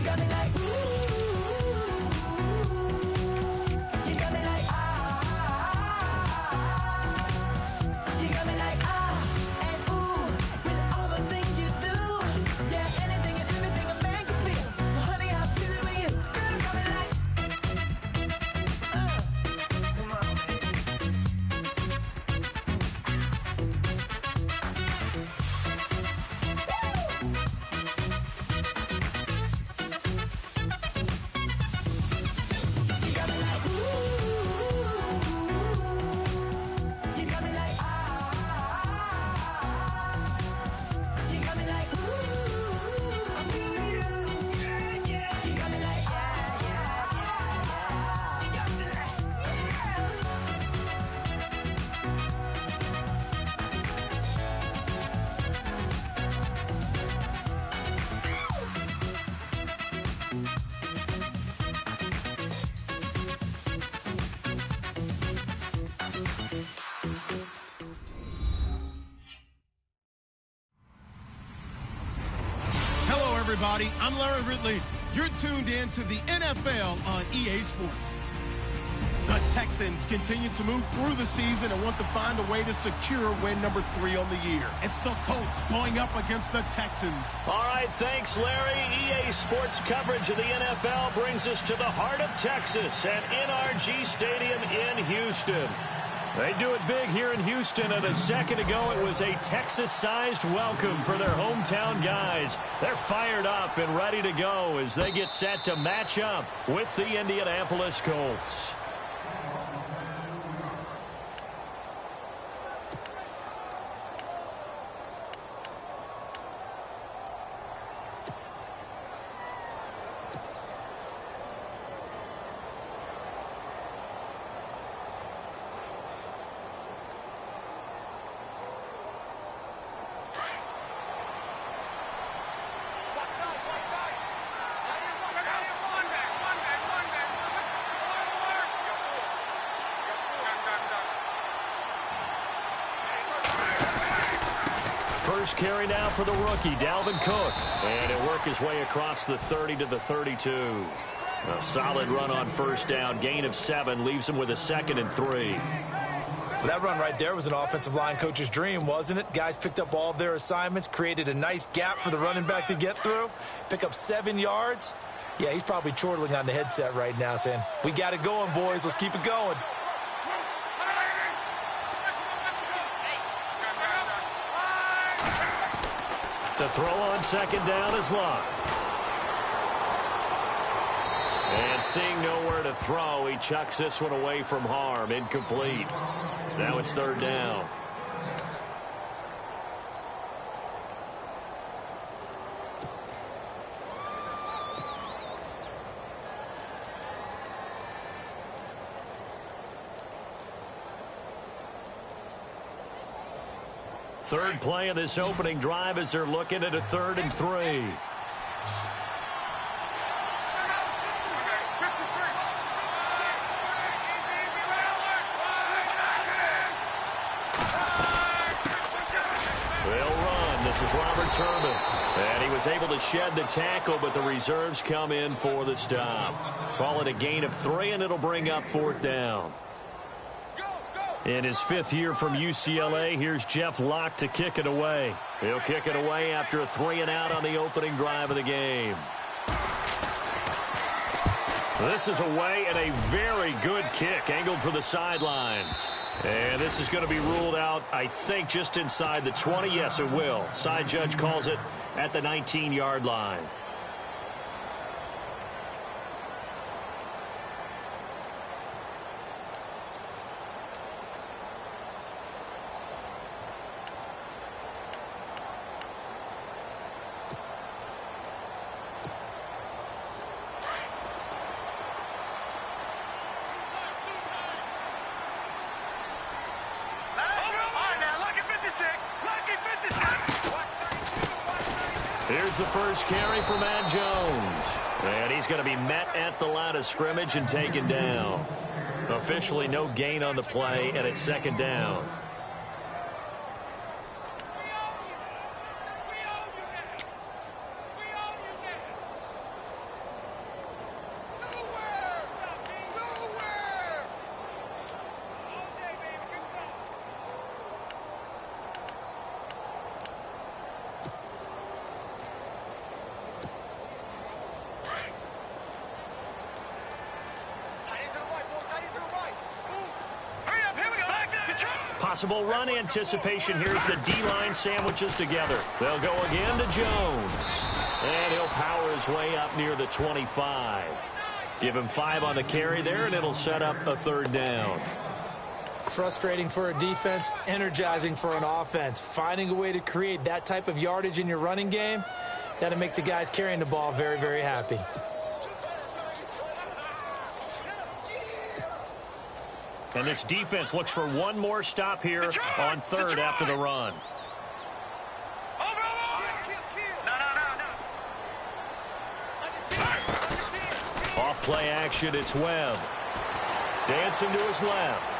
got me like, ooh. You got me like, ah. You got me like, ah, and ooh, with all the things you do. Yeah, anything and everything a man can feel. Honey, I feel it with you. Girl, you got me like, come on. You got me like, ooh. You got me like, ah. You got me like, ooh. I'm feeling you. Yeah, yeah. You got me like, yeah, yeah, yeah. You got me like, Hello, everybody. I'm Larry Ridley. You're tuned in to the NFL on EA Sports. The Texans continue to move through the season and want to find a way to secure win number 3 on the year. It's the Colts going up against the Texans. All right, thanks, Larry. EA Sports coverage of the NFL brings us to the heart of Texas at NRG Stadium in Houston. They do it big here in Houston, and a second ago it was a Texas-sized welcome for their hometown guys. They're fired up and ready to go as they get set to match up with the Indianapolis Colts. First carry now for the rookie, Dalvin Cook. And he'll work his way across the 30 to the 32. A solid run on first down. Gain of 7 leaves him with a 2nd and 3. Well, that run right there was an offensive line coach's dream, wasn't it? Guys picked up all of their assignments, created a nice gap for the running back to get through, pick up 7 yards. Yeah, he's probably chortling on the headset right now saying, we got it going, boys. Let's keep it going. To throw on second down is Locke. And seeing nowhere to throw, he chucks this one away from harm. Incomplete. Now it's 3rd down. Third play of this opening drive as they're looking at a 3rd and 3. They'll run. This is Robert Turbin. And he was able to shed the tackle, but the reserves come in for the stop. Call it a gain of 3, and it'll bring up 4th down. In his 5th year from UCLA, here's Jeff Locke to kick it away. He'll kick it away after a 3-and-out on the opening drive of the game. This is away and a very good kick, angled for the sidelines. And this is going to be ruled out, I think, just inside the 20. Yes, it will. Side judge calls it at the 19-yard line. Here's the first carry for Matt Jones. And he's going to be met at the line of scrimmage and taken down. Officially no gain on the play, and it's 2nd down. Possible run anticipation here as the D-line sandwiches together. They'll go again to Jones. And he'll power his way up near the 25. Give him 5 on the carry there, and it'll set up a 3rd down. Frustrating for a defense, energizing for an offense. Finding a way to create that type of yardage in your running game, that'll make the guys carrying the ball very, very happy. And this defense looks for one more stop here on 3rd after the run. Off play action, it's Webb. Dancing to his left.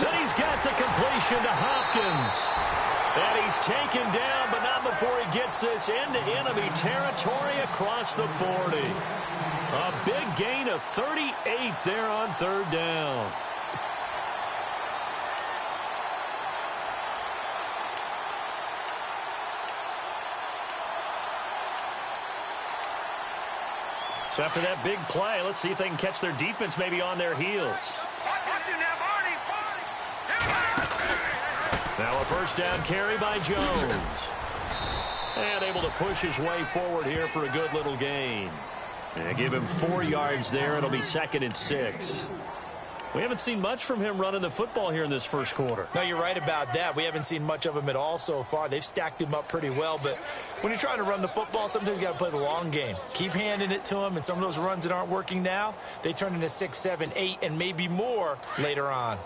Then he's got the completion to Hopkins. And he's taken down, but not before he gets this into enemy territory across the 40. A big gain of 38 there on 3rd down. So after that big play, let's see if they can catch their defense maybe on their heels. Now a 1st down carry by Jones. And able to push his way forward here for a good little gain. And give him 4 yards there. It'll be 2nd and 6. We haven't seen much from him running the football here in this 1st quarter. No, you're right about that. We haven't seen much of him at all so far. They've stacked him up pretty well, but when you're trying to run the football, sometimes you got to play the long game. Keep handing it to him, and some of those runs that aren't working now, they turn into 6, 7, 8, and maybe more later on.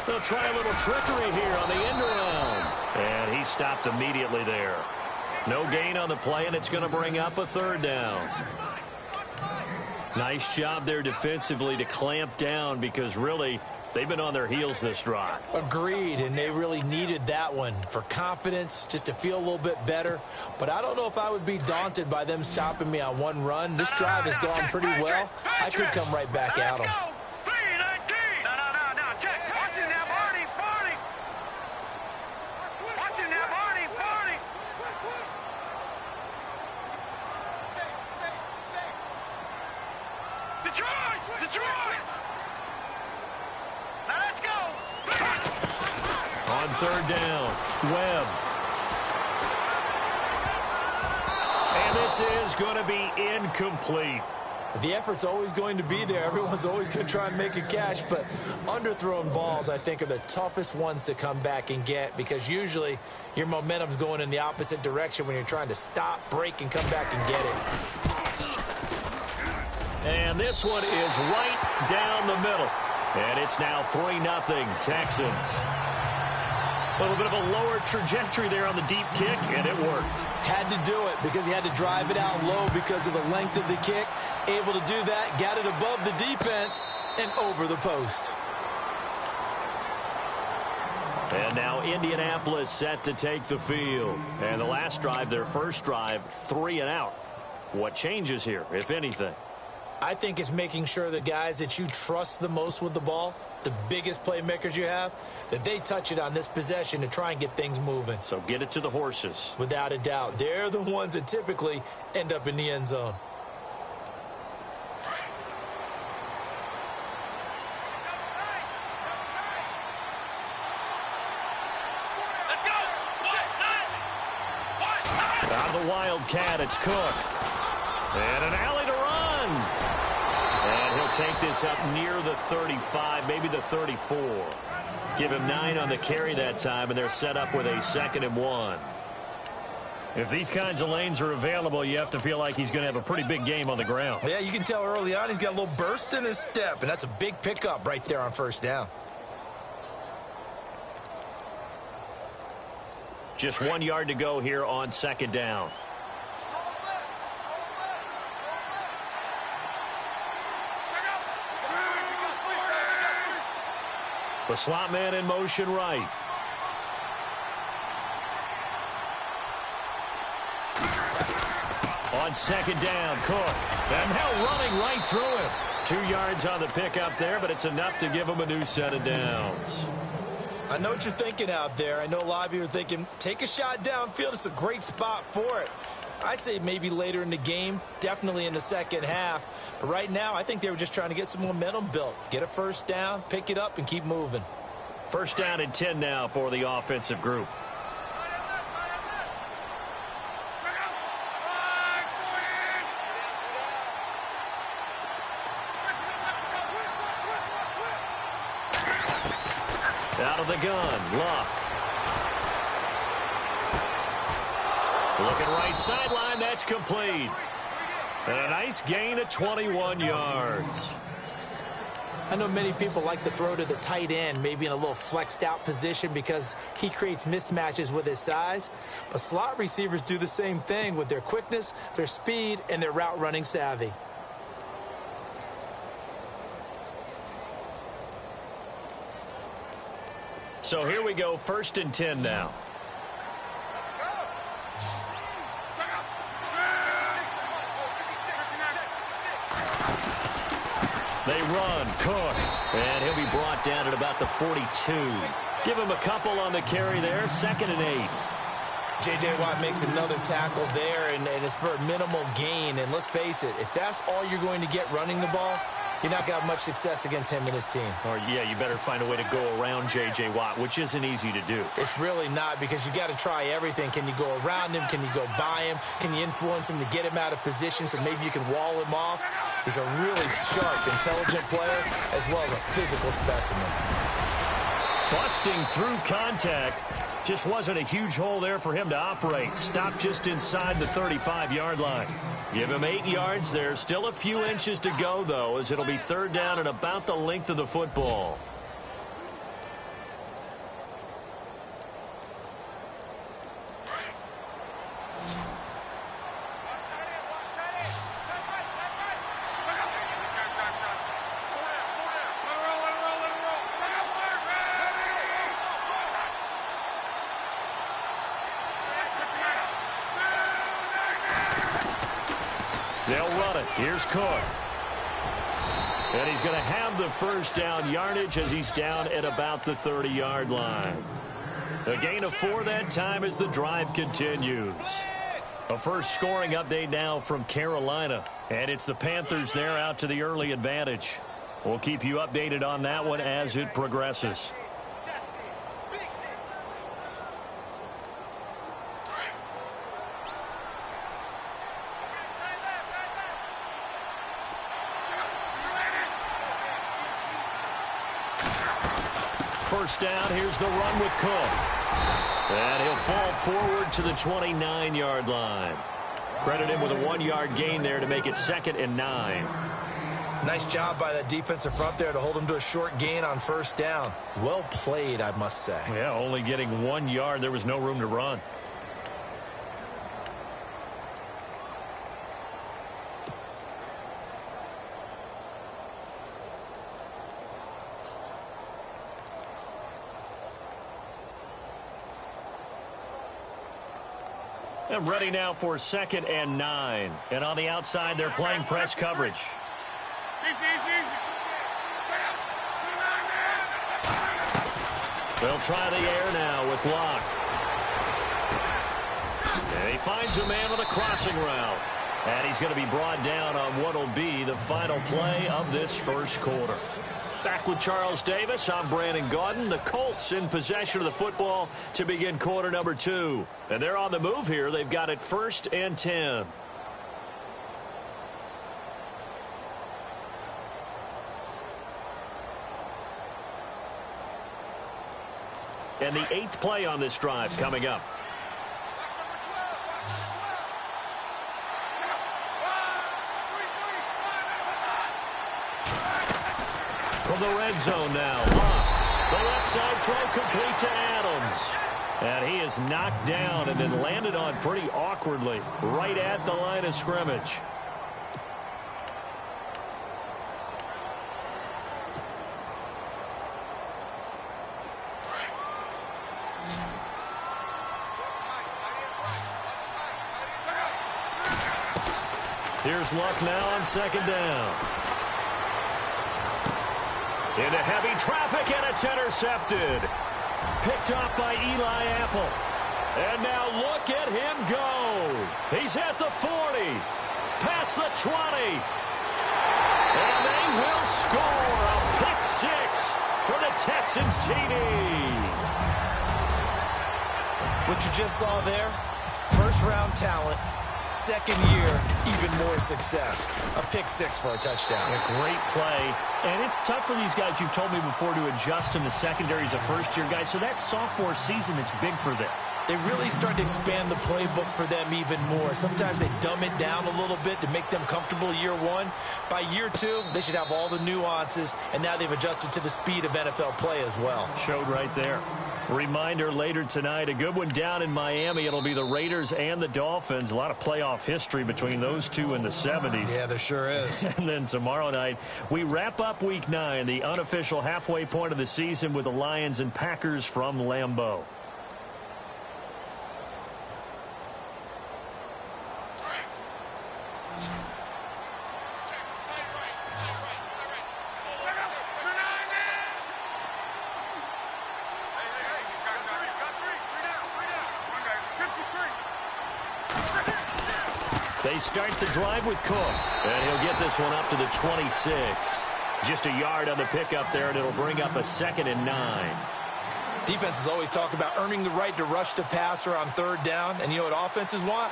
They'll try a little trickery here on the end around. And he stopped immediately there. No gain on the play, and it's going to bring up a 3rd down. Nice job there defensively to clamp down because really they've been on their heels this drive. Agreed, and they really needed that one for confidence, just to feel a little bit better. But I don't know if I would be daunted by them stopping me on one run. This drive has gone pretty well. I could come right back at them. On 3rd down, Webb. And this is going to be incomplete. The effort's always going to be there. Everyone's always going to try and make a catch, but underthrown balls, I think, are the toughest ones to come back and get because usually your momentum's going in the opposite direction when you're trying to stop, break, and come back and get it. And this one is right down the middle. And it's now 3-0 Texans. A little bit of a lower trajectory there on the deep kick, and it worked. Had to do it because he had to drive it out low because of the length of the kick. Able to do that, got it above the defense, and over the post. And now Indianapolis set to take the field. And the last drive, their first drive, 3 and out. What changes here, if anything? I think it's making sure the guys that you trust the most with the ball, the biggest playmakers you have, that they touch it on this possession to try and get things moving. So get it to the horses. Without a doubt. They're the ones that typically end up in the end zone. Out of the Wildcat, it's Cook. And an alley to run. And he'll take this up near the 35, maybe the 34. Give him 9 on the carry that time, and they're set up with a 2nd and 1. If these kinds of lanes are available, you have to feel like he's going to have a pretty big game on the ground. Yeah, you can tell early on he's got a little burst in his step, and that's a big pickup right there on 1st down. Just 1 yard to go here on 2nd down. The slot man in motion right. On 2nd down, Cook. And now running right through him. 2 yards on the pickup there, but it's enough to give him a new set of downs. I know what you're thinking out there. I know a lot of you are thinking, take a shot downfield. It's a great spot for it. I'd say maybe later in the game, definitely in the second half. But right now, I think they were just trying to get some momentum built. Get a first down, pick it up, and keep moving. First down and 10 now for the offensive group. Out of the gun, Luck. Looking right sideline, that's complete. And a nice gain of 21 yards. I know many people like to throw to the tight end, maybe in a little flexed out position because he creates mismatches with his size. But slot receivers do the same thing with their quickness, their speed, and their route running savvy. So here we go, first and 10 now. They run, Cook, and he'll be brought down at about the 42. Give him a couple on the carry there, 2nd and 8. J.J. Watt makes another tackle there, and it's for a minimal gain. And let's face it, if that's all you're going to get running the ball, you're not going to have much success against him and his team. Or, yeah, you better find a way to go around J.J. Watt, which isn't easy to do. It's really not, because you got to try everything. Can you go around him? Can you go by him? Can you influence him to get him out of position so maybe you can wall him off? He's a really sharp, intelligent player as well as a physical specimen. Busting through contact. Just wasn't a huge hole there for him to operate. Stopped just inside the 35-yard line. Give him 8 yards there. Still a few inches to go, though, as it'll be 3rd down and about the length of the football. They'll run it. Here's Cook. And he's going to have the first down yardage as he's down at about the 30-yard line. A gain of 4 that time as the drive continues. A first scoring update now from Carolina. And it's the Panthers there out to the early advantage. We'll keep you updated on that one as it progresses. First down, here's the run with Cook. And he'll fall forward to the 29-yard line. Credit him with a 1-yard gain there to make it 2nd and 9. Nice job by that defensive front there to hold him to a short gain on first down. Well played, I must say. Yeah, only getting 1 yard. There was no room to run. And ready now for 2nd and 9. And on the outside, they're playing press coverage. They'll try the air now with Locke. And he finds a man on the crossing route. And he's going to be brought down on what will be the final play of this first quarter. Back with Charles Davis, I'm Brandon Gaudin. The Colts in possession of the football to begin quarter number 2. And they're on the move here. They've got it 1st and 10. And the 8th play on this drive coming up. From the red zone now. The left side throw complete to Adams. And he is knocked down and then landed on pretty awkwardly right at the line of scrimmage. Here's Luck now on 2nd down. Into heavy traffic, and it's intercepted. Picked off by Eli Apple. And now look at him go. He's at the 40, past the 20. And they will score a pick six for the Texans TD. What you just saw there, first-round talent, second year, even more success. A pick six for a touchdown. A great play. And it's tough for these guys, you've told me before, to adjust in the secondary as a first-year guy. So that sophomore season is big for them. They really start to expand the playbook for them even more. Sometimes they dumb it down a little bit to make them comfortable year one. By year two, they should have all the nuances, and now they've adjusted to the speed of NFL play as well. Showed right there. Reminder later tonight, a good one down in Miami. It'll be the Raiders and the Dolphins. A lot of playoff history between those two in the 70s. Yeah, there sure is. And then tomorrow night, we wrap up Week 9, the unofficial halfway point of the season with the Lions and Packers from Lambeau. They start the drive with Cook, and he'll get this one up to the 26. Just a yard on the pickup there, and it'll bring up a 2nd and 9. Defenses always talk about earning the right to rush the passer on third down, and you know what offenses want?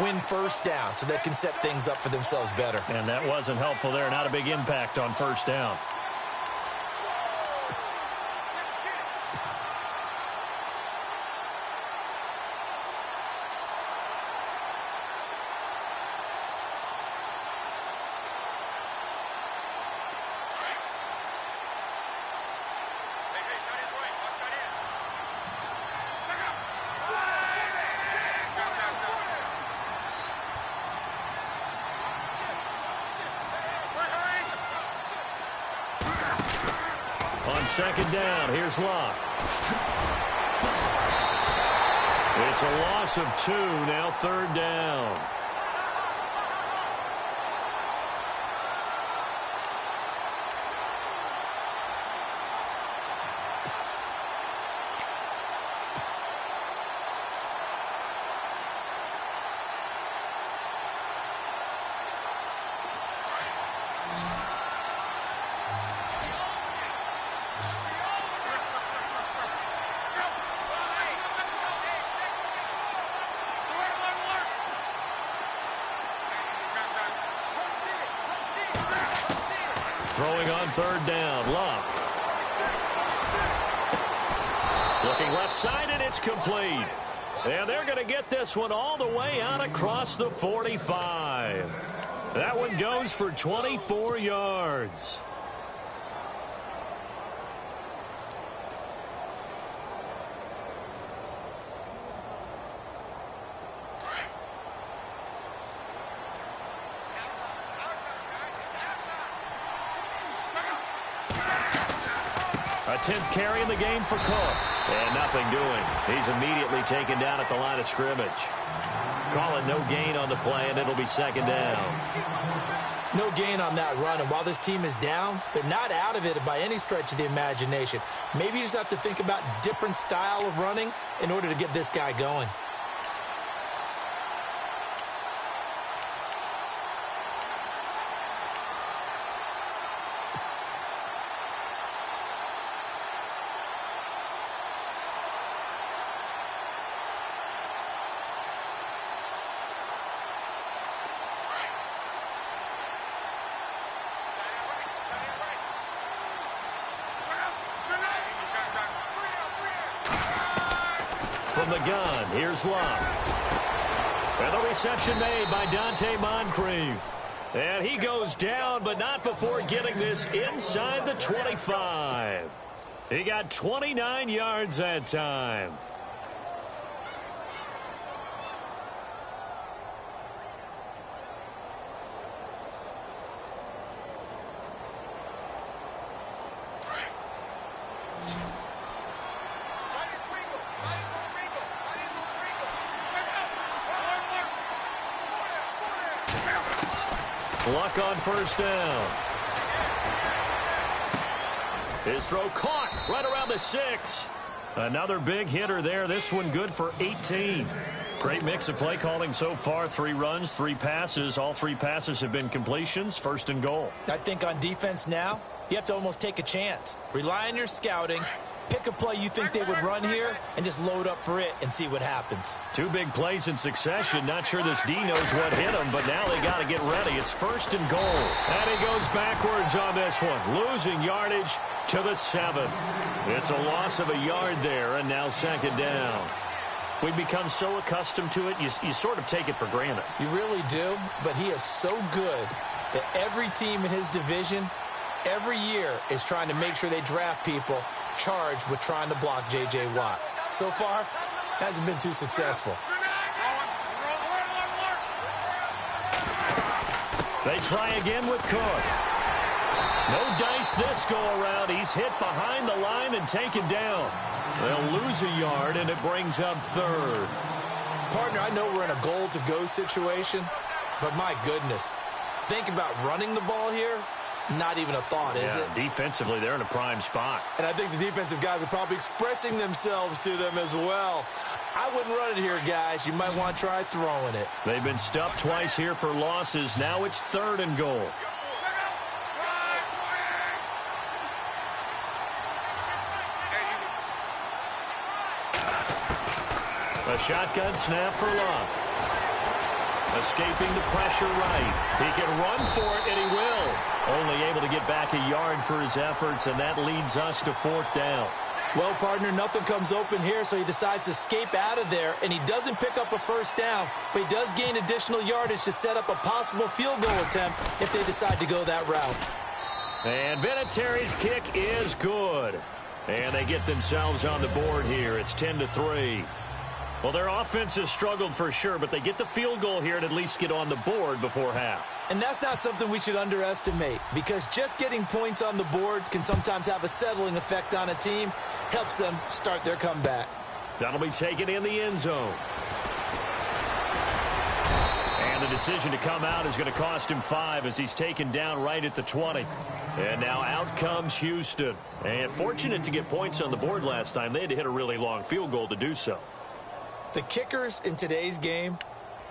Win first down so they can set things up for themselves better. And that wasn't helpful there. Not a big impact on first down. On second down, here's Locke. It's a loss of 2, now third down. Throwing on third down, Locke. Looking left side, and it's complete. And they're going to get this one all the way out across the 45. That one goes for 24 yards. A 10th carry in the game for Cook. And nothing doing. He's immediately taken down at the line of scrimmage. Calling no gain on the play, and it'll be second down. No gain on that run, and while this team is down, they're not out of it by any stretch of the imagination. Maybe you just have to think about different style of running in order to get this guy going. From the gun, here's Locke. And the reception made by Dante Moncrief. And he goes down, but not before getting this inside the 25. He got 29 yards that time. Luck on first down. His throw caught right around the 6. Another big hitter there. This one good for 18. Great mix of play calling so far. 3 runs, 3 passes. All 3 passes have been completions. First and goal. I think on defense now, you have to almost take a chance. Rely on your scouting. Pick a play you think they would run here and just load up for it and see what happens. 2 big plays in succession. Not sure this D knows what hit him, but now they got to get ready. It's first and goal. And he goes backwards on this one, losing yardage to the 7. It's a loss of a yard there, and now second down. We've become so accustomed to it, you sort of take it for granted. You really do, but he is so good that every team in his division every year is trying to make sure they draft people charged with trying to block J.J. Watt. So far, hasn't been too successful. They try again with Cook. No dice this go-around. He's hit behind the line and taken down. They'll lose a yard, and it brings up third. Partner, I know we're in a goal-to-go situation, but my goodness, think about running the ball here. Not even a thought, is it? Defensively, they're in a prime spot. And I think the defensive guys are probably expressing themselves to them as well. I wouldn't run it here, guys. You might want to try throwing it. They've been stuffed twice here for losses. Now it's third and goal. A shotgun snap for Luck. Escaping the pressure right. He can run for it, and he will. Only able to get back a yard for his efforts, and that leads us to 4th down. Well, partner, nothing comes open here, so he decides to escape out of there, and he doesn't pick up a first down, but he does gain additional yardage to set up a possible field goal attempt if they decide to go that route. And Vinatieri's kick is good. And they get themselves on the board here. It's 10-3. Well, their offense has struggled for sure, but they get the field goal here and at least get on the board before half. And that's not something we should underestimate, because just getting points on the board can sometimes have a settling effect on a team. Helps them start their comeback. That'll be taken in the end zone. And the decision to come out is going to cost him 5 as he's taken down right at the 20. And now out comes Houston. And fortunate to get points on the board last time. They had to hit a really long field goal to do so. The kickers in today's game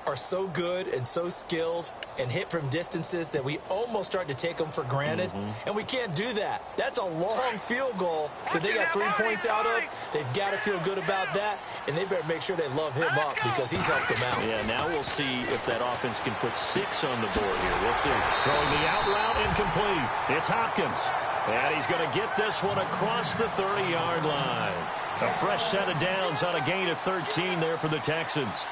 are so good and so skilled and hit from distances that we almost start to take them for granted. And we can't do that. That's a long field goal that they got 3 points out of. They've got to feel good about that, and they better make sure they love him up because he's helped them out. Yeah, now we'll see if that offense can put 6 on the board here. We'll see. Throwing the out route incomplete. It's Hopkins. And he's going to get this one across the 30-yard line. A fresh set of downs on a gain of 13 there for the Texans.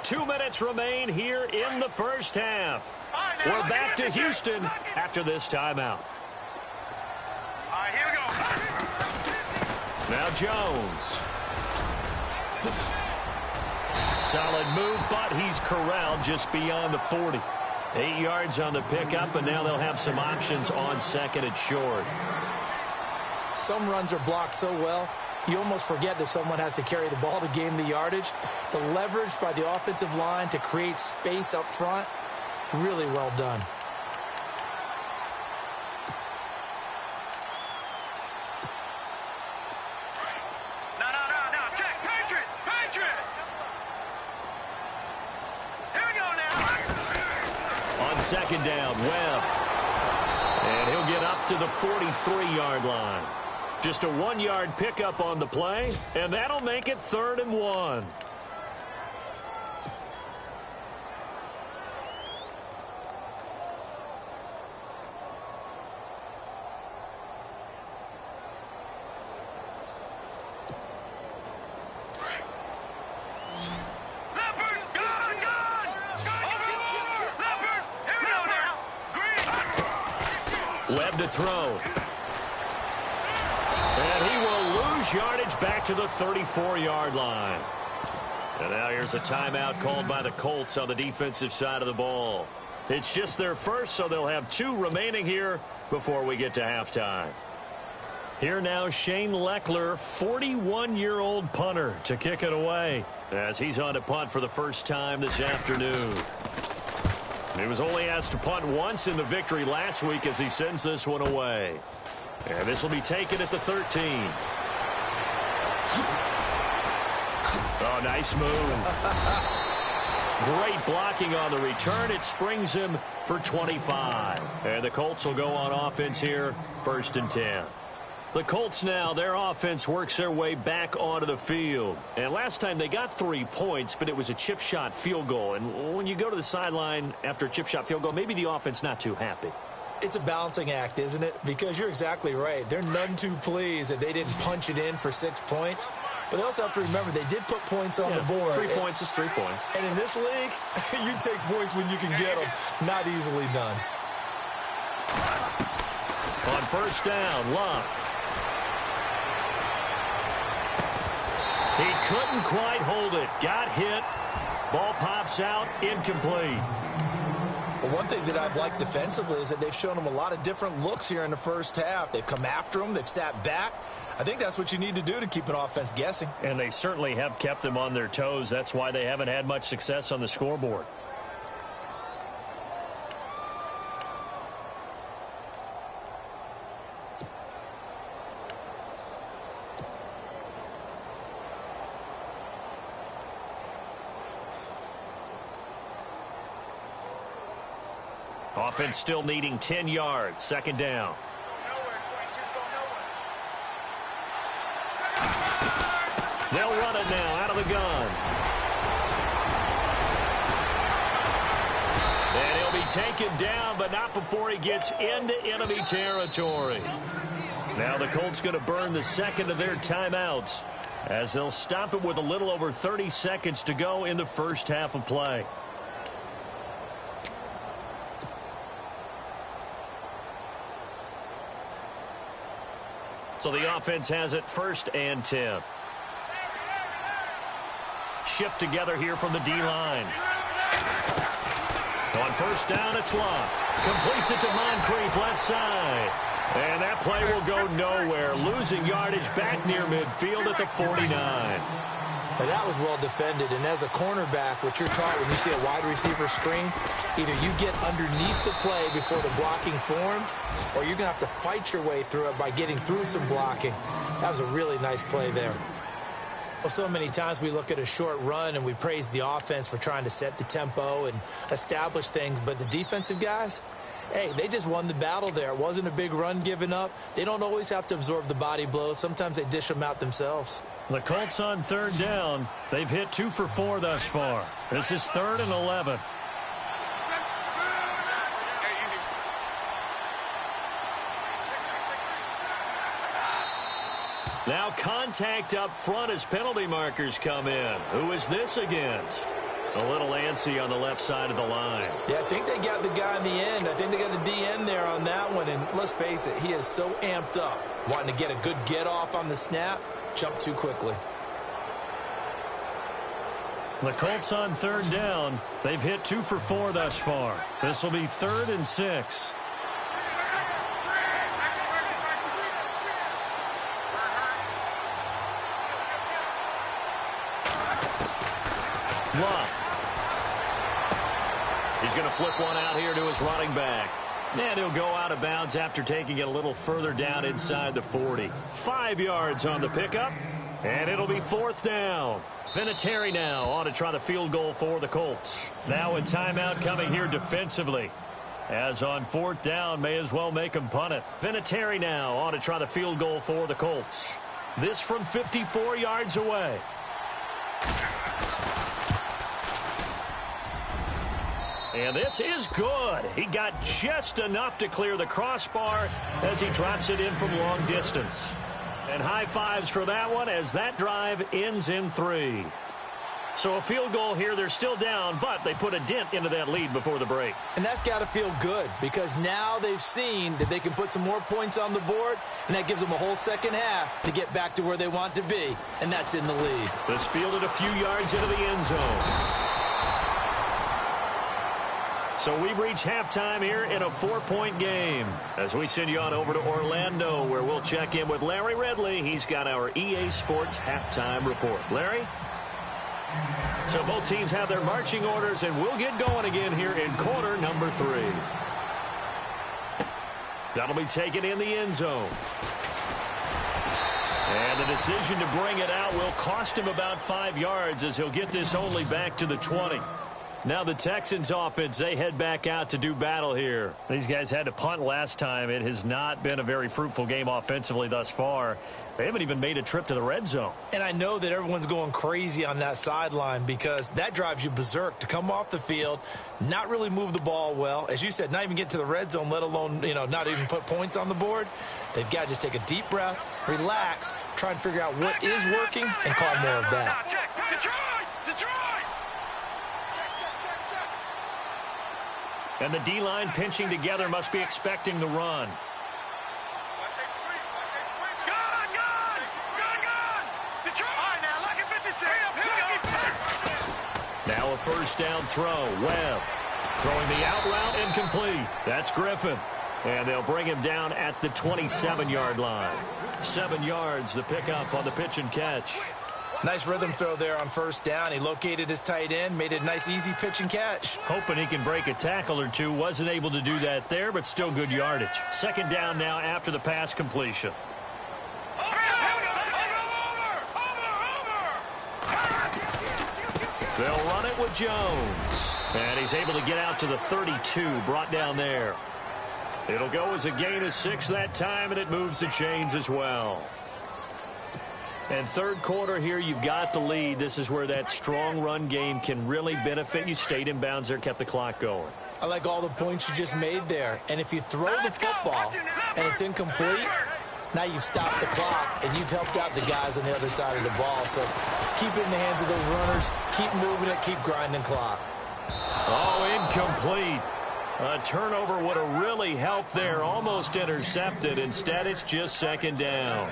Two minutes remain here in the first half. We're back to Houston after this timeout. All right, here we go. Now Jones. Solid move, but he's corralled just beyond the 40. 8 yards on the pickup, and now they'll have some options on second and short. Some runs are blocked so well, you almost forget that someone has to carry the ball to gain the yardage. The leverage by the offensive line to create space up front, really well done. No. Check. Patriot. Here we go now. On second down, Webb. And he'll get up to the 43-yard line. Just a 1-yard pickup on the play, and that'll make it 3rd and 1. Webb to throw. And he will lose yardage back to the 34-yard line. And now here's a timeout called by the Colts on the defensive side of the ball. It's just their first, so they'll have 2 remaining here before we get to halftime. Here now, Shane Leckler, 41-year-old punter, to kick it away as he's on to punt for the first time this afternoon. He was only asked to punt once in the victory last week as he sends this one away. And this will be taken at the 13. Oh, nice move. Great blocking on the return. It springs him for 25. And the Colts will go on offense here, 1st and 10. The Colts now, their offense works their way back onto the field. And last time they got 3 points, but it was a chip shot field goal. And when you go to the sideline after a chip shot field goal, maybe the offense not too happy. It's a balancing act, isn't it? Because you're exactly right. They're none too pleased that they didn't punch it in for 6 points. But they also have to remember they did put points on the board. 3 points is 3 points. And in this league, you take points when you can get them. Not easily done. On 1st down, Luck. He couldn't quite hold it. Got hit. Ball pops out. Incomplete. Well, one thing that I've liked defensively is that they've shown them a lot of different looks here in the first half. They've come after them. They've sat back. I think that's what you need to do to keep an offense guessing. And they certainly have kept them on their toes. That's why they haven't had much success on the scoreboard. Offense still needing 10 yards. 2nd down. They'll run it now out of the gun. And he'll be taken down, but not before he gets into enemy territory. Now the Colts going to burn the 2nd of their timeouts as they'll stop it with a little over 30 seconds to go in the first half of play. So the offense has it 1st and 10. Shift together here from the D-line. On 1st down, it's Luck. Completes it to Moncrief, left side. And that play will go nowhere. Losing yardage back near midfield at the 49. Now that was well defended, and as a cornerback, what you're taught when you see a wide receiver screen, either you get underneath the play before the blocking forms, or you're going to have to fight your way through it by getting through some blocking. That was a really nice play there. Well, so many times we look at a short run and we praise the offense for trying to set the tempo and establish things, but the defensive guys, hey, they just won the battle there. It wasn't a big run given up. They don't always have to absorb the body blows. Sometimes they dish them out themselves. The Colts on 3rd down. They've hit 2 for 4 thus far. This is 3rd and 11. Now contact up front as penalty markers come in. Who is this against? A little antsy on the left side of the line. Yeah, I think they got the guy in the end. I think they got the DN there on that one. And let's face it, he is so amped up, wanting to get a good get off on the snap, jump too quickly. The Colts on 3rd down. They've hit 2 for 4 thus far. This will be 3rd and 6. Luck. He's going to flip one out here to his running back. And he'll go out of bounds after taking it a little further down inside the 40. 5 yards on the pickup. And it'll be 4th down. Vinatieri now on to try the field goal for the Colts. Now a timeout coming here defensively. As on 4th down, may as well make him punt it. Vinatieri now on to try the field goal for the Colts. This from 54 yards away. And this is good. He got just enough to clear the crossbar as he drops it in from long distance. And high fives for that one as that drive ends in 3. So a field goal here. They're still down, but they put a dent into that lead before the break. And that's got to feel good because now they've seen that they can put some more points on the board, and that gives them a whole second half to get back to where they want to be, and that's in the lead. This fielded a few yards into the end zone. So we've reached halftime here in a 4-point game as we send you on over to Orlando, where we'll check in with Larry Ridley. He's got our EA Sports halftime report. Larry? So both teams have their marching orders, and we'll get going again here in quarter number 3. That'll be taken in the end zone. And the decision to bring it out will cost him about 5 yards, as he'll get this only back to the 20. Now the Texans offense, they head back out to do battle here. These guys had to punt last time. It has not been a very fruitful game offensively thus far. They haven't even made a trip to the red zone. And I know that everyone's going crazy on that sideline because that drives you berserk to come off the field, not really move the ball well. As you said, not even get to the red zone, let alone, not even put points on the board. They've got to just take a deep breath, relax, try and figure out what is working, and call more of that. And the D-line pinching together must be expecting the run. Now a first down throw. Webb throwing the out route, incomplete. That's Griffin. And they'll bring him down at the 27-yard line. 7 yards, the pickup on the pitch and catch. Nice rhythm throw there on first down. He located his tight end, made it a nice, easy pitch and catch. Hoping he can break a tackle or two. Wasn't able to do that there, but still good yardage. Second down now after the pass completion. They'll run it with Jones. And he's able to get out to the 32, brought down there. It'll go as a gain of 6 that time, and it moves the chains as well. And third quarter here, you've got the lead. This is where that strong run game can really benefit you. Stayed in bounds there, kept the clock going. I like all the points you just made there. And if you throw the football and it's incomplete, now you've stopped the clock and you've helped out the guys on the other side of the ball. So keep it in the hands of those runners. Keep moving it. Keep grinding clock. Oh, incomplete. A turnover would have really helped there. Almost intercepted. Instead, it's just second down.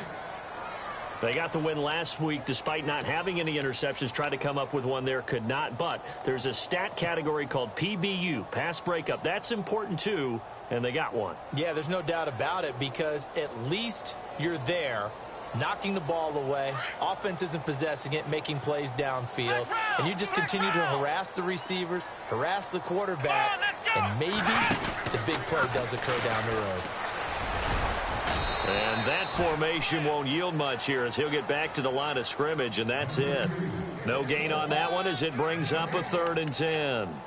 They got the win last week despite not having any interceptions. Tried to come up with one there, could not. But there's a stat category called PBU, pass breakup. That's important too, and they got one. Yeah, there's no doubt about it because at least you're there, knocking the ball away. Offense isn't possessing it, making plays downfield. And you just continue to harass the receivers, harass the quarterback, and maybe the big play does occur down the road. And that formation won't yield much here as he'll get back to the line of scrimmage, and that's it. No gain on that one as it brings up a 3rd and 10.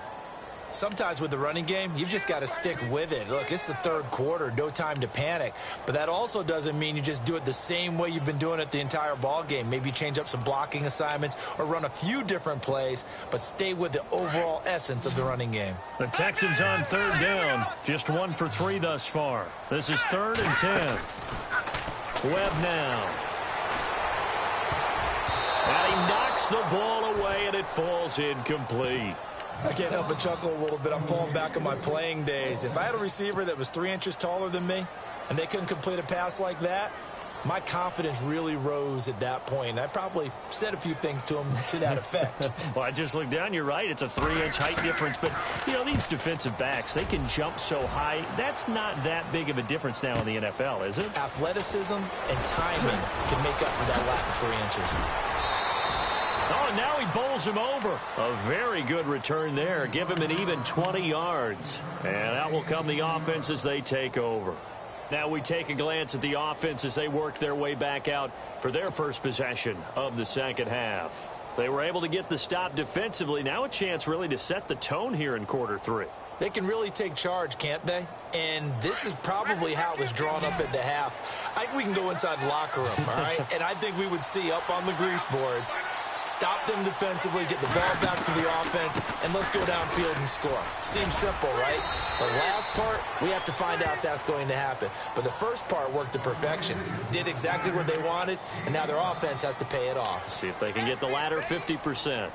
Sometimes with the running game, you've just got to stick with it. Look, it's the third quarter, no time to panic. But that also doesn't mean you just do it the same way you've been doing it the entire ball game. Maybe change up some blocking assignments or run a few different plays, but stay with the overall essence of the running game. The Texans on 3rd down, just 1 for 3 thus far. This is 3rd and 10. Webb now. And he knocks the ball away, and it falls incomplete. I can't help but chuckle a little bit. I'm falling back on my playing days. If I had a receiver that was 3 inches taller than me and they couldn't complete a pass like that, my confidence really rose at that point. I probably said a few things to him to that effect. Well, I just looked down. You're right. It's a 3-inch height difference. But, these defensive backs, they can jump so high. That's not that big of a difference now in the NFL, is it? Athleticism and timing can make up for that lack of 3 inches. Oh, and now he bowls him over. A very good return there. Give him an even 20 yards. And that will come the offense as they take over. Now we take a glance at the offense as they work their way back out for their first possession of the second half. They were able to get the stop defensively. Now a chance really to set the tone here in quarter 3. They can really take charge, can't they? And this is probably how it was drawn up at the half. I think we can go inside the locker room, all right? And I think we would see up on the grease boards, stop them defensively, get the ball back for the offense, and let's go downfield and score. Seems simple, right? The last part, we have to find out that's going to happen. But the first part worked to perfection. Did exactly what they wanted, and now their offense has to pay it off. See if they can get the latter 50%.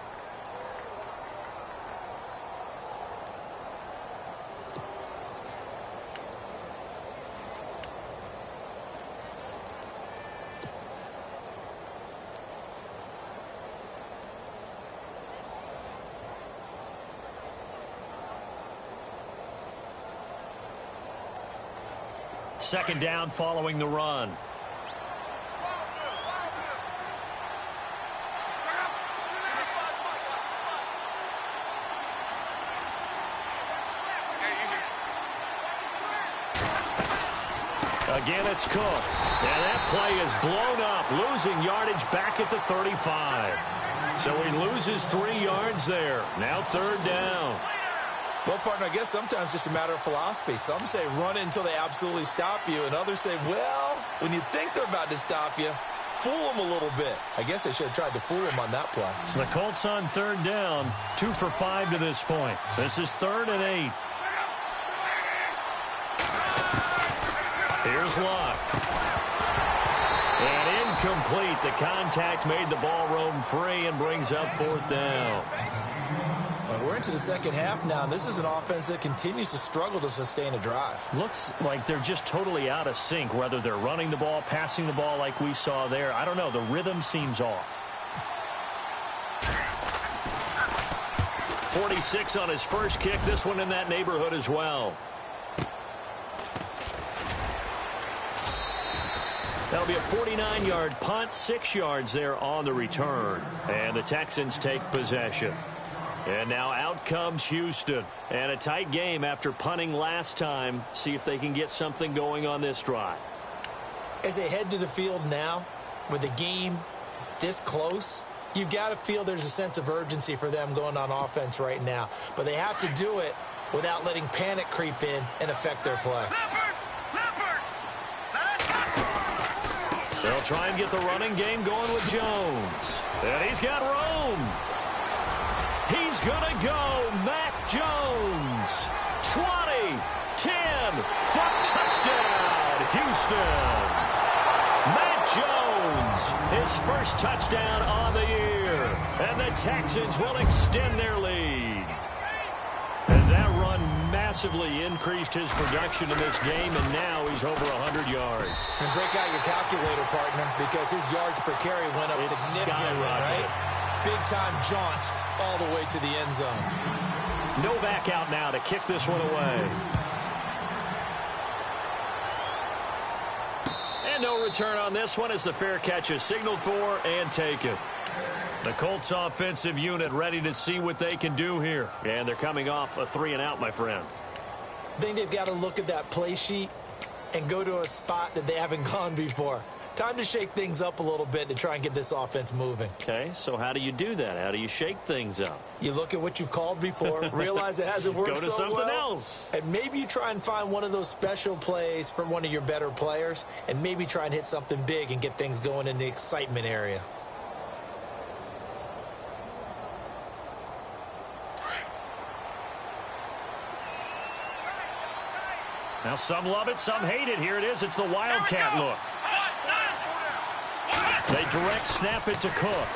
Second down following the run. Again, it's Cook. And that play is blown up, losing yardage back at the 35. So he loses 3 yards there. Now third down. Well, partner, I guess sometimes it's just a matter of philosophy. Some say run it until they absolutely stop you, and others say, well, when you think they're about to stop you, fool them a little bit. I guess they should have tried to fool them on that play. So the Colts on third down, 2 for 5 to this point. This is 3rd and 8. Here's Luck. And incomplete. The contact made the ball roam free and brings up 4th down. Well, we're into the second half now, and this is an offense that continues to struggle to sustain a drive. Looks like they're just totally out of sync, whether they're running the ball, passing the ball like we saw there. I don't know. The rhythm seems off. 46 on his first kick. This one in that neighborhood as well. That'll be a 49-yard punt, 6 yards there on the return. And the Texans take possession. And now out comes Houston. And a tight game after punting last time. See if they can get something going on this drive. As they head to the field now, with the game this close, you've got to feel there's a sense of urgency for them going on offense right now. But they have to do it without letting panic creep in and affect their play. They'll try and get the running game going with Jones. And he's got room. He's going to go. Mac Jones. 20, 10, touchdown, Houston. Mac Jones, his first touchdown on the year. And the Texans will extend their lead. And that run massively increased his production in this game, and now he's over 100 yards. And break out your calculator, partner, because his yards per carry went up significantly, right? Big-time jaunt all the way to the end zone. Novak out now to kick this one away. And no return on this one as the fair catch is signaled for and taken. The Colts offensive unit ready to see what they can do here. And they're coming off a 3-and-out, my friend. I think they've got to look at that play sheet and go to a spot that they haven't gone before. Time to shake things up a little bit to try and get this offense moving. Okay, so how do you do that? How do you shake things up? You look at what you've called before, realize it hasn't worked so well. Go to something else. And maybe you try and find one of those special plays from one of your better players, and maybe try and hit something big and get things going in the excitement area. Now some love it, some hate it. Here it is. It's the Wildcat look. They direct snap it to Cook.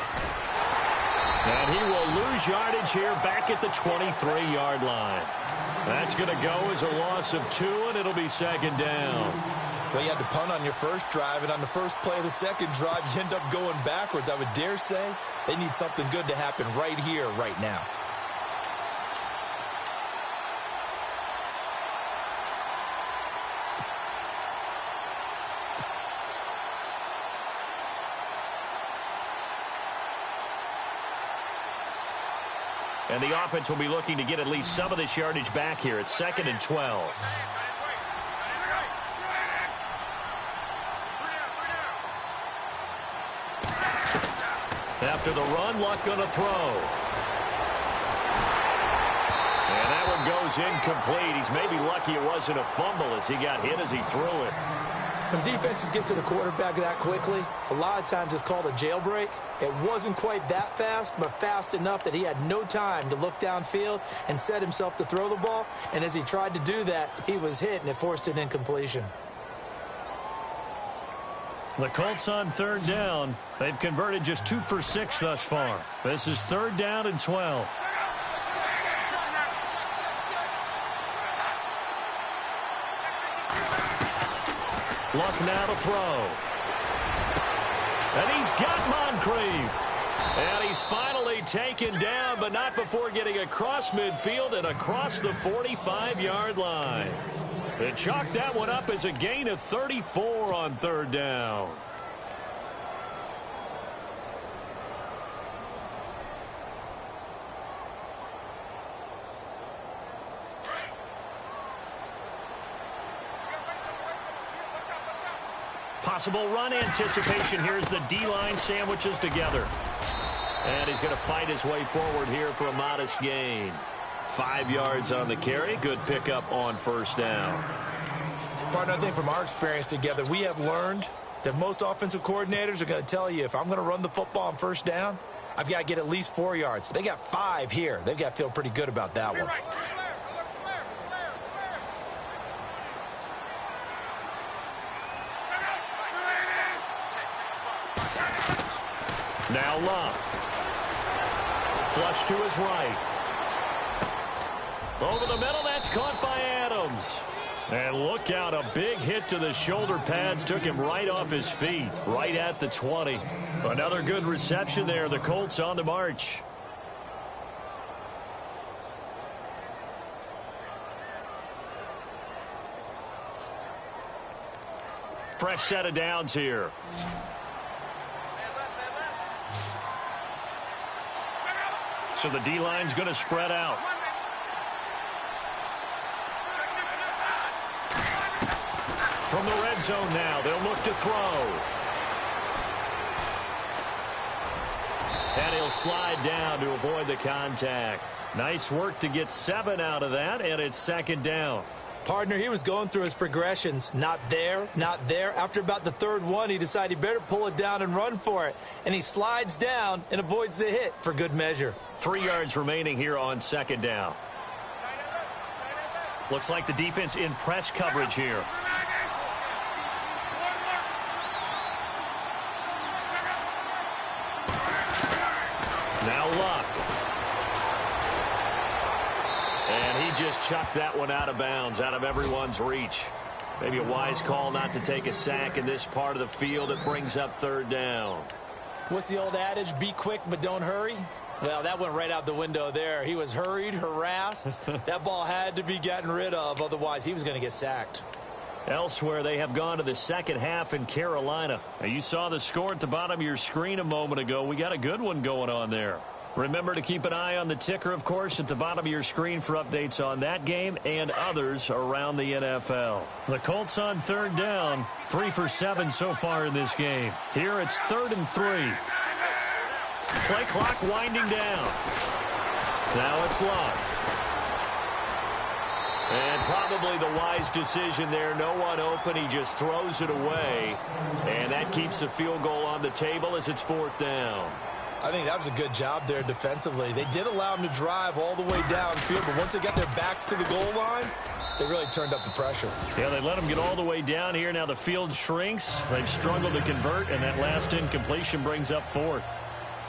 And he will lose yardage here back at the 23-yard line. That's going to go as a loss of 2, and it'll be second down. Well, you had to punt on your first drive, and on the first play of the second drive, you end up going backwards. I would dare say they need something good to happen right here, right now. And the offense will be looking to get at least some of this yardage back here. It's 2nd and 12. After the run, Luck going to throw. And that one goes incomplete. He's maybe lucky it wasn't a fumble as he got hit as he threw it. When defenses get to the quarterback that quickly, a lot of times it's called a jailbreak. It wasn't quite that fast, but fast enough that he had no time to look downfield and set himself to throw the ball. And as he tried to do that, he was hit, and it forced an incompletion. The Colts on third down. They've converted just 2 for 6 thus far. This is 3rd down and 12. Luck now to throw. And he's got Moncrief. And he's finally taken down, but not before getting across midfield and across the 45-yard line. They chalk that one up as a gain of 34 on third down. Possible run anticipation here as the D-line sandwiches together. And he's going to fight his way forward here for a modest gain. 5 yards on the carry. Good pickup on first down. Partner, I think from our experience together, we have learned that most offensive coordinators are going to tell you, if I'm going to run the football on first down, I've got to get at least 4 yards. They got 5 here. They've got to feel pretty good about that one. Now Love. Flush to his right. Over the middle, that's caught by Adams. And look out, a big hit to the shoulder pads took him right off his feet, right at the 20. Another good reception there. The Colts on the march. Fresh set of downs here. So the D-line's going to spread out. From the red zone now, they'll look to throw. And he'll slide down to avoid the contact. Nice work to get 7 out of that, and it's second down. Partner, he was going through his progressions. Not there, not there. After about the third one, he decided he better pull it down and run for it. And he slides down and avoids the hit for good measure. 3 yards remaining here on second down. Looks like the defense in press coverage here. Now Luck. And he just chucked that one out of bounds, out of everyone's reach. Maybe a wise call not to take a sack in this part of the field. It brings up third down. What's the old adage? Be quick, but don't hurry. Well, that went right out the window there. He was hurried, harassed. That ball had to be gotten rid of. Otherwise, he was going to get sacked. Elsewhere, they have gone to the second half in Carolina. Now, you saw the score at the bottom of your screen a moment ago. We got a good one going on there. Remember to keep an eye on the ticker, of course, at the bottom of your screen for updates on that game and others around the NFL. The Colts on third down, 3 for 7 so far in this game. Here it's 3rd and 3. Play clock winding down. Now it's Luck. And probably the wise decision there. No one open. He just throws it away. And that keeps the field goal on the table as it's 4th down. I think that was a good job there defensively. They did allow him to drive all the way downfield, but once they got their backs to the goal line, they really turned up the pressure. Yeah, they let him get all the way down here. Now the field shrinks. They've struggled to convert, and that last incompletion brings up 4th.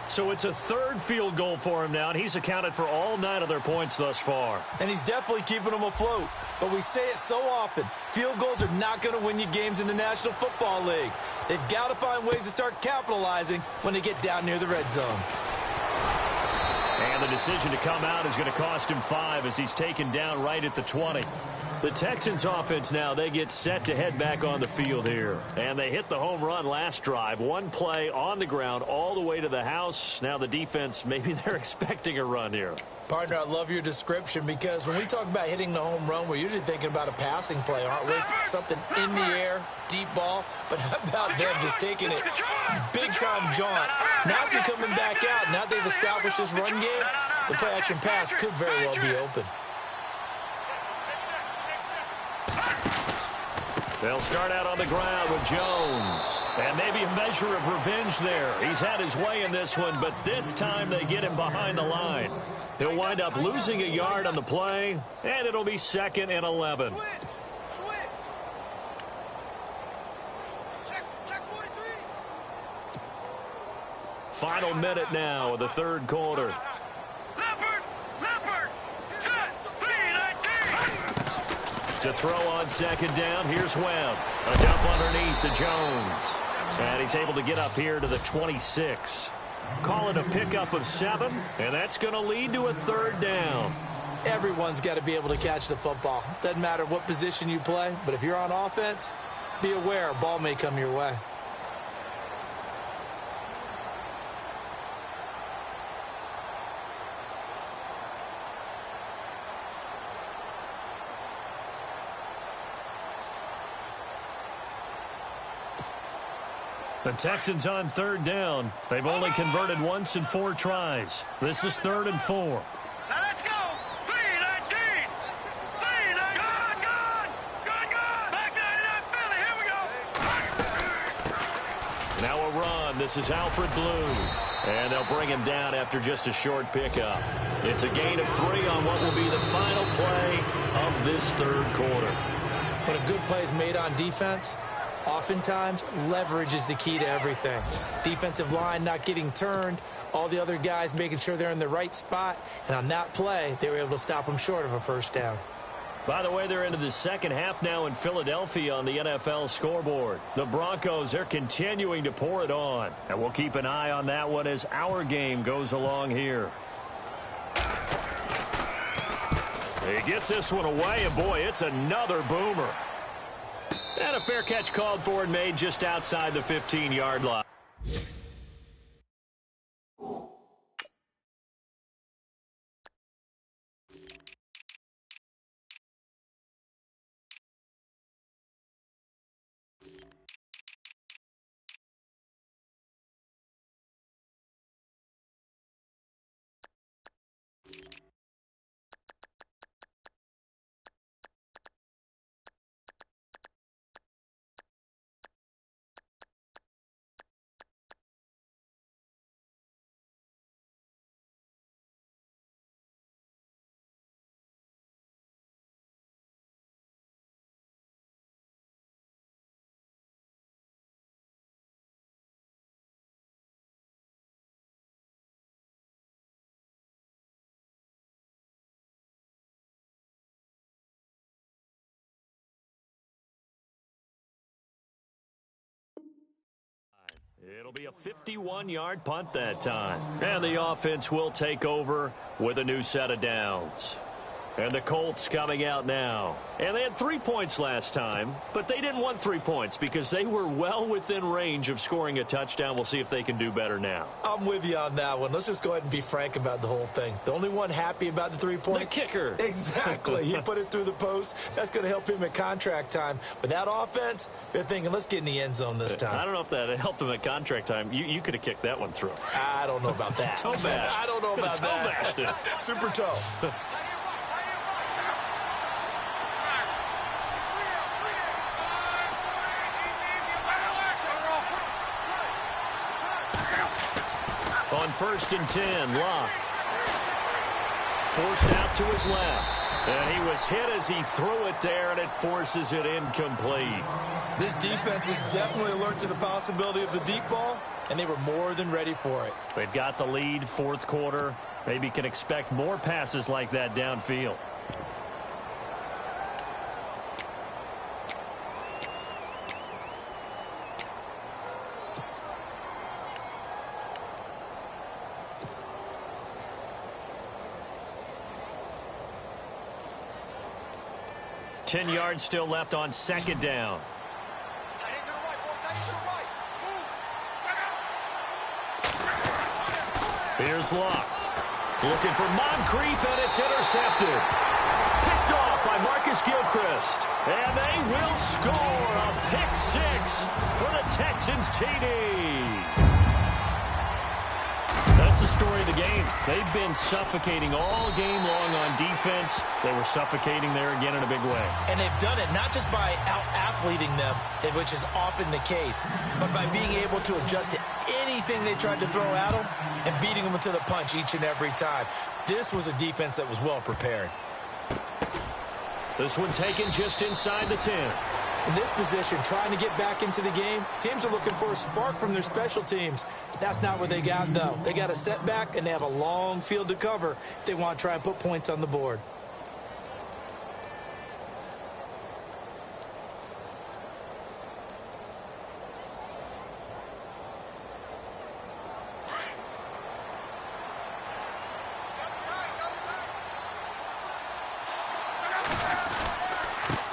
So it's a 3rd field goal for him now, and he's accounted for all 9 of their points thus far. And he's definitely keeping them afloat. But we say it so often, field goals are not going to win you games in the National Football League. They've got to find ways to start capitalizing when they get down near the red zone. And the decision to come out is going to cost him 5 as he's taken down right at the 20. The Texans offense now, they get set to head back on the field here. And they hit the home run last drive. One play on the ground all the way to the house. Now the defense, maybe they're expecting a run here. Partner, I love your description because when we talk about hitting the home run, we're usually thinking about a passing play, aren't we? Something in the air, deep ball. But how about them just taking it big-time jaunt? Now if you're coming back out, now they've established this run game, the play-action pass could very well be open. They'll start out on the ground with Jones. And maybe a measure of revenge there. He's had his way in this one, but this time they get him behind the line. He'll wind up losing a yard on the play, and it'll be 2nd and 11. Final minute now of the 3rd quarter. To throw on 2nd down, here's Webb. A dump underneath to Jones. And he's able to get up here to the 26. Call it a pickup of 7, and that's going to lead to a 3rd down. Everyone's got to be able to catch the football. Doesn't matter what position you play, but if you're on offense, be aware a ball may come your way. The Texans on third down. They've only converted once in 4 tries. This is 3rd and 4. Now let's go. 3-19. 3-19. Good. Back 99 Philly. Here we go. Now a run. This is Alfred Blue. And they'll bring him down after just a short pickup. It's a gain of 3 on what will be the final play of this 3rd quarter. When a good play is made on defense, oftentimes, leverage is the key to everything. Defensive line not getting turned, all the other guys making sure they're in the right spot, and on that play, they were able to stop them short of a first down. By the way, they're into the second half now in Philadelphia on the NFL scoreboard. The Broncos, they're continuing to pour it on, and we'll keep an eye on that one as our game goes along here. He gets this one away, and boy, it's another boomer. And a fair catch called for and made just outside the 15-yard line. It'll be a 51-yard punt that time. And the offense will take over with a new set of downs. And the Colts coming out now. And they had 3 points last time, but they didn't want 3 points because they were well within range of scoring a touchdown. We'll see if they can do better now. I'm with you on that one. Let's just go ahead and be frank about the whole thing. The only one happy about the 3-point? The kicker. Exactly. He put it through the post. That's going to help him at contract time. But that offense, they're thinking, let's get in the end zone this time. I don't know if that helped him at contract time. You could have kicked that one through. I don't know about that. Toe bash. I don't know about that. Toe bashed it. Super toe. On 1st and 10, Locke. Forced out to his left. And he was hit as he threw it there, and it forces it incomplete. This defense was definitely alert to the possibility of the deep ball, and they were more than ready for it. They've got the lead, 4th quarter. Maybe can expect more passes like that downfield. Ten yards still left on 2nd down. Here's Locke. Looking for Moncrief, and it's intercepted. Picked off by Marcus Gilchrist. And they will score a pick 6 for the Texans TD. That's the story of the game. They've been suffocating all game long on defense. They were suffocating there again in a big way. And they've done it not just by out-athleting them, which is often the case, but by being able to adjust to anything they tried to throw at them and beating them to the punch each and every time. This was a defense that was well prepared. This one taken just inside the 10. In this position, trying to get back into the game, teams are looking for a spark from their special teams. That's not what they got, though. They got a setback, and they have a long field to cover if they want to try and put points on the board.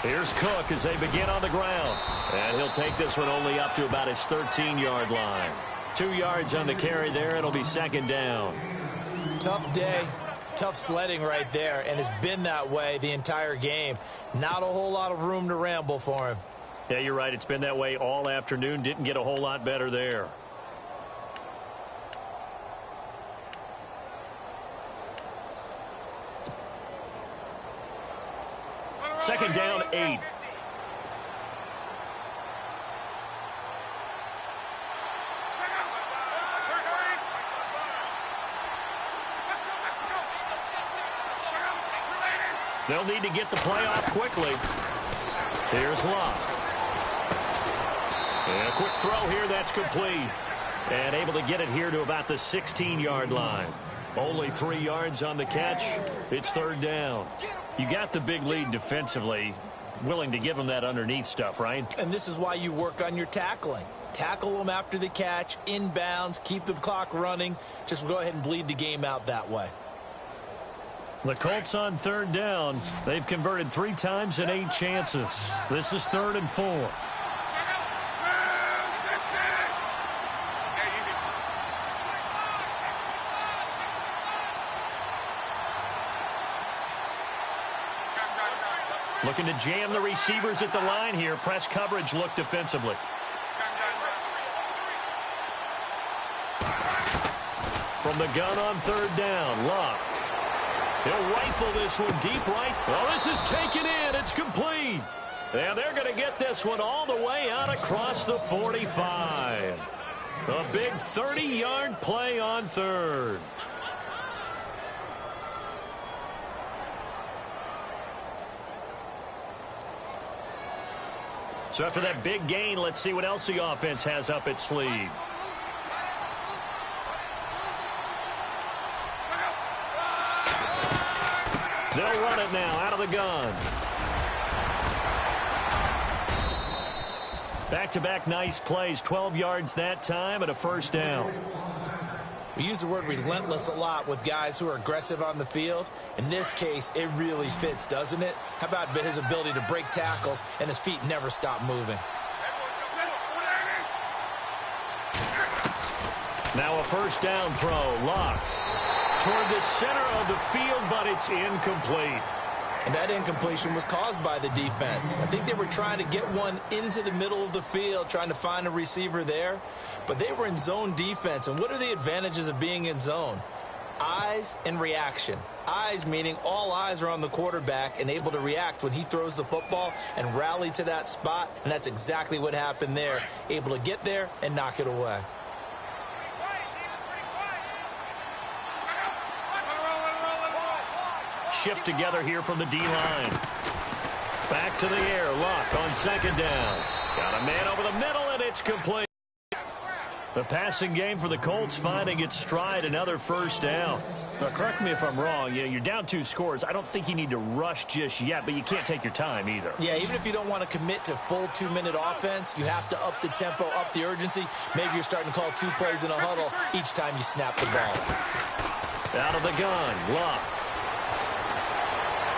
Here's Cook as they begin on the ground. And he'll take this one only up to about his 13-yard line. 2 yards on the carry there. It'll be second down. Tough day. Tough sledding right there, and it's been that way the entire game. Not a whole lot of room to ramble for him. Yeah, you're right. It's been that way all afternoon. Didn't get a whole lot better there. Second down, 8. They'll need to get the play off quickly. Here's Locke. And a quick throw here, that's complete. And able to get it here to about the 16-yard line. Only 3 yards on the catch. It's third down. You got the big lead defensively. Willing to give them that underneath stuff, right? And this is why you work on your tackling. Tackle them after the catch, inbounds, keep the clock running. Just go ahead and bleed the game out that way. The Colts on third down. They've converted 3 times in 8 chances. This is 3rd and 4. Looking to jam the receivers at the line here. Press coverage look defensively. From the gun on third down, Locke. He'll rifle this one deep right. Well, this is taken in. It's complete. And they're going to get this one all the way out across the 45. A big 30-yard play on third. So after that big gain, let's see what else the offense has up its sleeve. They'll run it now out of the gun. Back-to-back nice plays, 12 yards that time and a first down. We use the word relentless a lot with guys who are aggressive on the field. In this case, it really fits, doesn't it? How about his ability to break tackles and his feet never stop moving? Now a first down throw. Locke toward the center of the field, but it's incomplete. And that incompletion was caused by the defense. I think they were trying to get one into the middle of the field, trying to find a receiver there. But they were in zone defense. And what are the advantages of being in zone? Eyes and reaction. Eyes meaning all eyes are on the quarterback and able to react when he throws the football and rally to that spot. And that's exactly what happened there. Able to get there and knock it away. Shift together here from the D-line. Back to the air. Locke on second down. Got a man over the middle, and it's complete. The passing game for the Colts finding its stride, another first down. Now, correct me if I'm wrong. You're down 2 scores. I don't think you need to rush just yet, but you can't take your time either. Yeah, even if you don't want to commit to full 2-minute offense, you have to up the tempo, up the urgency. Maybe you're starting to call 2 plays in a huddle each time you snap the ball. Out of the gun, Locke.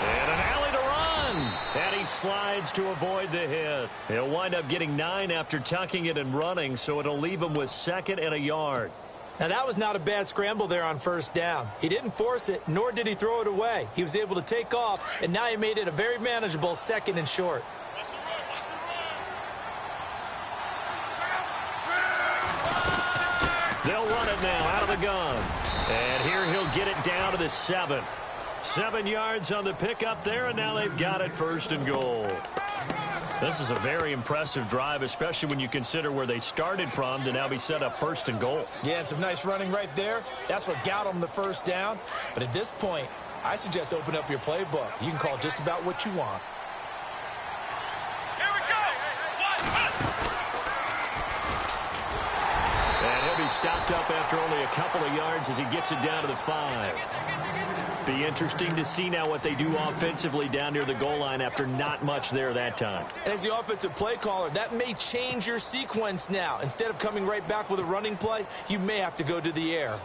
And an alley to run. And he slides to avoid the hit. He'll wind up getting 9 after tucking it and running, so it'll leave him with 2nd and a yard. Now, that was not a bad scramble there on first down. He didn't force it, nor did he throw it away. He was able to take off, and now he made it a very manageable 2nd and short. They'll run it now out of the gun. And here he'll get it down to the 7. 7 yards on the pickup there, and now they've got it 1st and goal. This is a very impressive drive, especially when you consider where they started from to now be set up 1st and goal. Yeah, and some nice running right there. That's what got them the first down. But at this point, I suggest open up your playbook. You can call just about what you want. Here we go. And he'll be stopped up after only a couple of yards as he gets it down to the 5. Be interesting to see now what they do offensively down near the goal line after not much there that time. And as the offensive play caller, that may change your sequence now. Instead of coming right back with a running play, you may have to go to the air.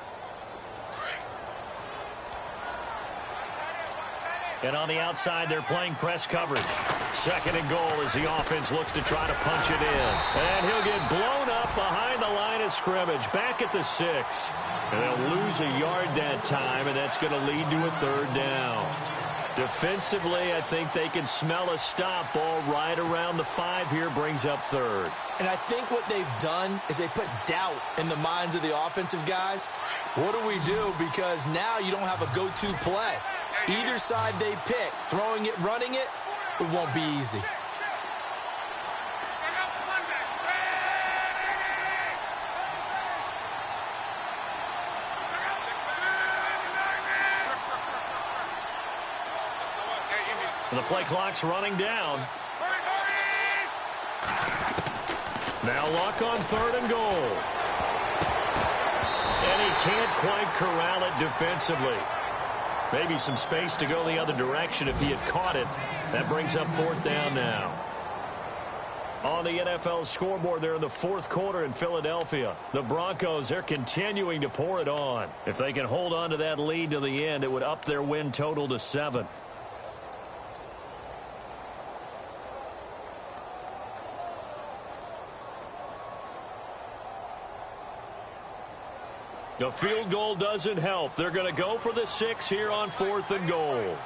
And on the outside, they're playing press coverage. Second and goal as the offense looks to try to punch it in. And he'll get blown up behind the line of scrimmage, back at the 6. And they'll lose a yard that time, and that's going to lead to a third down. Defensively, I think they can smell a stop. Ball right around the 5 here, brings up third. And I think what they've done is they put doubt in the minds of the offensive guys. What do we do? Because now you don't have a go-to play. Either side they pick, throwing it, running it, it won't be easy. The play clock's running down. Now Luck on third and goal. And he can't quite corral it defensively. Maybe some space to go the other direction if he had caught it. That brings up fourth down now. On the NFL scoreboard there in the fourth quarter in Philadelphia, the Broncos, they're continuing to pour it on. If they can hold on to that lead to the end, it would up their win total to 7. The field goal doesn't help. They're going to go for the 6 here on fourth and goal.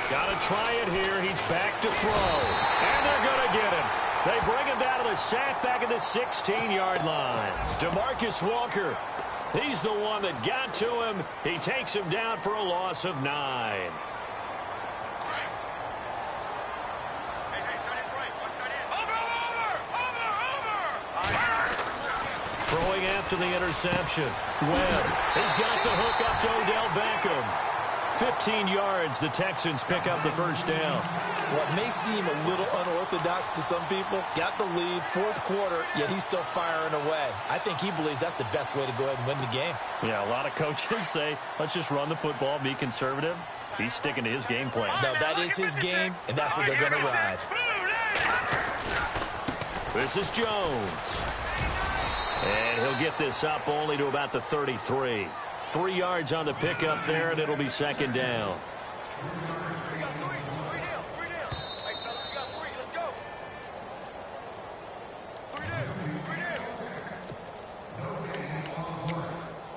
Got to try it here. He's back to throw. And they're going to get him. They bring him down to the sack back at the 16-yard line. DeMarcus Walker, he's the one that got to him. He takes him down for a loss of 9. Throwing after the interception. Webb, he's got the hook up to Odell Beckham. 15 yards, the Texans pick up the first down. What may seem a little unorthodox to some people, got the lead, fourth quarter, yet he's still firing away. I think he believes that's the best way to go ahead and win the game. Yeah, a lot of coaches say, let's just run the football, be conservative. He's sticking to his game plan. No, that is his game, and that's what they're going to ride. This is Jones. And he'll get this up only to about the 33. 3 yards on the pickup there, and it'll be second down.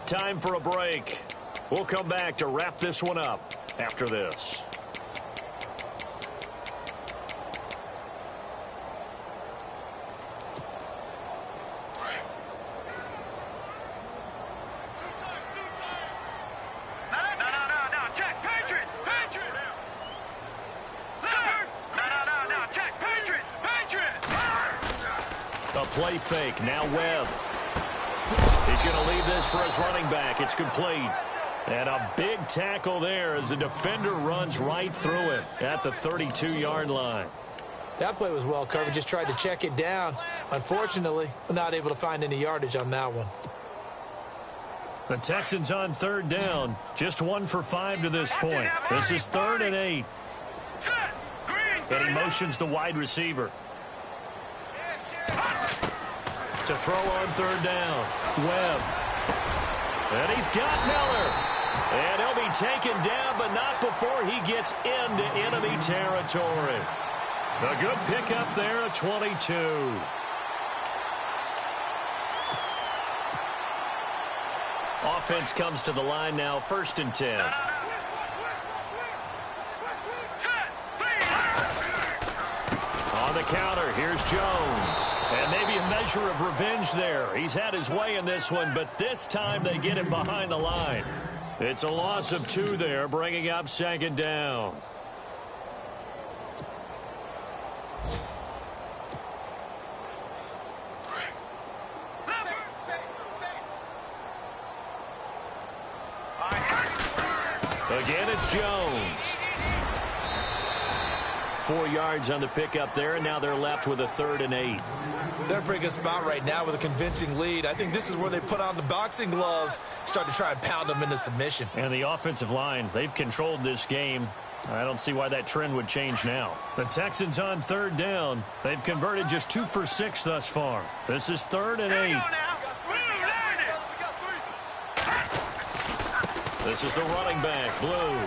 Time for a break. We'll come back to wrap this one up after this. Play fake. Now Webb. He's going to leave this for his running back. It's complete. And a big tackle there as the defender runs right through it at the 32-yard line. That play was well covered. Just tried to check it down. Unfortunately, we're not able to find any yardage on that one. The Texans on third down. Just 1 for 5 to this point. This is 3rd and 8. And he motions the wide receiver. To throw on third down. Webb. And he's got Miller. And he'll be taken down, but not before he gets into enemy territory. A good pickup there at 22. Offense comes to the line now, 1st and 10. On the counter, here's Jones. And maybe a measure of revenge there. He's had his way in this one, but this time they get him behind the line. It's a loss of 2 there, bringing up second down. Again, it's Jones. 4 yards on the pickup there, and now they're left with a 3rd and 8. They're in a pretty good spot right now with a convincing lead. I think this is where they put on the boxing gloves, start to try and pound them into submission. And the offensive line, they've controlled this game. I don't see why that trend would change now. The Texans on third down. They've converted just 2 for 6 thus far. This is 3rd and 8. This is the running back, Blue.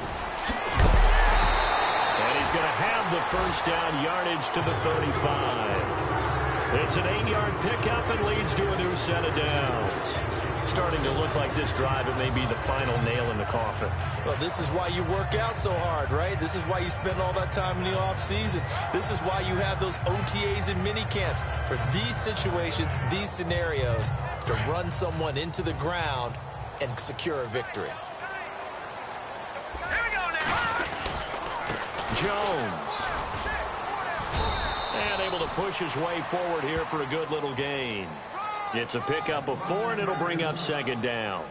And he's going to have the first down, yardage to the 35. It's an 8-yard pickup and leads to a new set of downs. Starting to look like this drive, it may be the final nail in the coffin. Well, this is why you work out so hard, right? This is why you spend all that time in the offseason. This is why you have those OTAs and mini camps. For these situations, these scenarios, to run someone into the ground and secure a victory. Here we go now. Jones. And able to push his way forward here for a good little gain. It's a pickup of 4, and it'll bring up second down.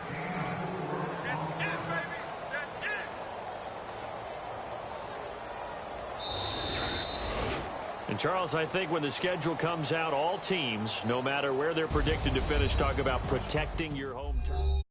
And, Charles, I think when the schedule comes out, all teams, no matter where they're predicted to finish, talk about protecting your home turf.